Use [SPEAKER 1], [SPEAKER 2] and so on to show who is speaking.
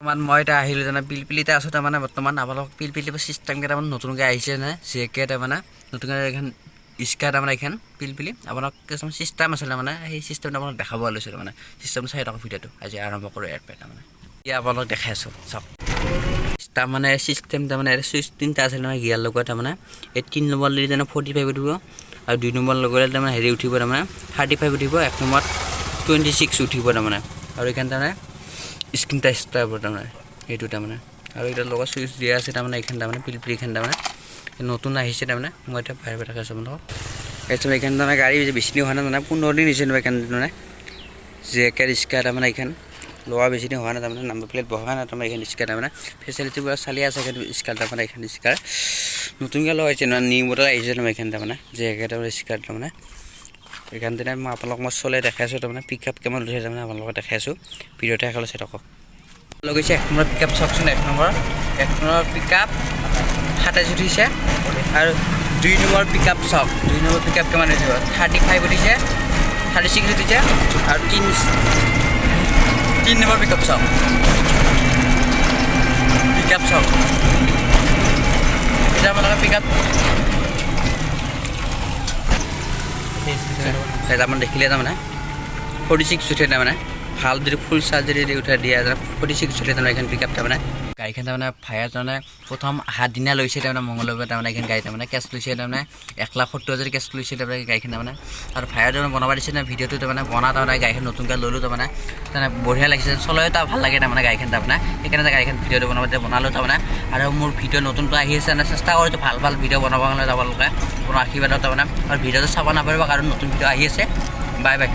[SPEAKER 1] মই এটা আহিলোঁ জানা পিলপিলিতে আছোঁ তাৰমানে বৰ্তমান আপোনালোক পিলপিলি চিষ্টেম কেইটামান নতুনকৈ আহিছে নে জিকে তাৰমানে নতুনকৈ এখন স্কাৰ তাৰমানে এইখন পিলপিলি আপোনাক কিছুমান চিষ্টেম আছিলে মানে সেই চিষ্টেমটো আপোনাক দেখাব লৈছিলোঁ মানে চিষ্টেম চাই থকা ভিডিঅ'টো আজি আৰম্ভ কৰোঁ ইয়াৰ পৰা তাৰমানে এতিয়া আপোনালোক দেখাই আছোঁ চাওক তাৰমানে চিষ্টেম তাৰমানে চুইচ তিনিটা আছিল মানে গিয়াৰ লগত তাৰমানে এই 3 নম্বৰ লৈ তাৰমানে 45 উঠিব আৰু 2 নম্বৰ লগালে তাৰমানে হেৰি উঠিব তাৰমানে 35 উঠিব 1 নম্বৰত 26 উঠিব তাৰমানে আৰু এইখন তাৰমানে স্ক্ৰীন টাচ টাইপ তাৰমানে এইটো তাৰমানে আৰু এটা লগত চুইচ দিয়া আছে তাৰমানে এইখন তাৰমানে পিলপিলিখন তাৰমানে নতুন আহিছে তাৰমানে মই এটা বাহিৰ পৰা দেখাইছোঁ আপোনালোকক এইখন তাৰমানে গাড়ী বেছি দিন হোৱা নাই মানে 15 দিন হৈছে এইখন তাৰমানে জেকেৰ স্কাৰ তাৰমানে এইখন লোৱা বেছি দিন হোৱা নাই তাৰমানে নাম্বাৰ প্লেট বহা নাই তাৰমানে এইখন স্কাৰ তাৰমানে ফেচিলিটিবোৰ চালি আছে এইখন স্কাৰ তাৰমানে এইখন স্কাৰ নতুনকৈ লগাইছে মানে নিউ মডেল আহিছে তাৰমানে এইখন তাৰমানে জেকেৰ তাৰমানে স্কাৰ তাৰমানে এইখন তাৰমানে মই আপোনালোকক মই চলাই দেখাইছোঁ তাৰমানে পিক আপ কেমন উঠে তাৰমানে আপোনালোকক দেখাইছোঁ ভিডিঅ'তে সকলো চাই থাকক লগাইছে 1 নম্বৰ পিক আপ চাওকচোন 1 নম্বৰ পিক আপ 27 উঠিছে আৰু 2 নম্বৰ পিক আপ চাওক 2 নম্বৰ পিক আপ কেমন উঠিব 35 উঠিছে 36 উঠিছে আৰু 3 নম্বৰ পিক আপ চাওক এতিয়া আপোনালোকে পিক আপ তাৰমানে দেখিলে তাৰমানে 46 উঠে তাৰমানে ভাল যদি ফুল চাৰ্জাৰী দি উঠাই দিয়া 46 উঠে তাৰমানে এইখন পিক আপ তাৰমানে গাড়ীখন তাৰমানে ভাইয়া তাৰমানে প্ৰথম হাত দিনা লৈছে তাৰমানে মংগলবাৰ তাৰমানে এইখন গাড়ী তাৰমানে কেছ লৈছে তাৰমানে 1,70,000 কেছ লৈছে তাৰমানে গাড়ীখন তাৰমানে আৰু ভাইয়া তাৰমানে বনাব দিছে না ভিডিঅ'টো তাৰমানে বনা তাৰমানে গাড়ীখন নতুনকৈ ল'লোঁ তাৰমানে বঢ়িয়া লাগিছে চলায়ো তাৰ ভাল লাগে তাৰমানে গাড়ীখন তাৰমানে সেইকাৰণে গাড়ীখন ভিডিঅ'টো বনালোঁ তাৰমানে আৰু মোৰ ভিডিঅ' নতুনকৈ আহি আছে চেষ্টা কৰিছোঁ ভাল ভিডিঅ' বনাব কাৰণে যাবলৈকে কোনো আশীৰ্বাদত তাৰমানে আৰু ভিডিঅ'টো চাব নাপাৰিব কাৰণ নতুন ভিডিঅ' আহি আছে বাই বাই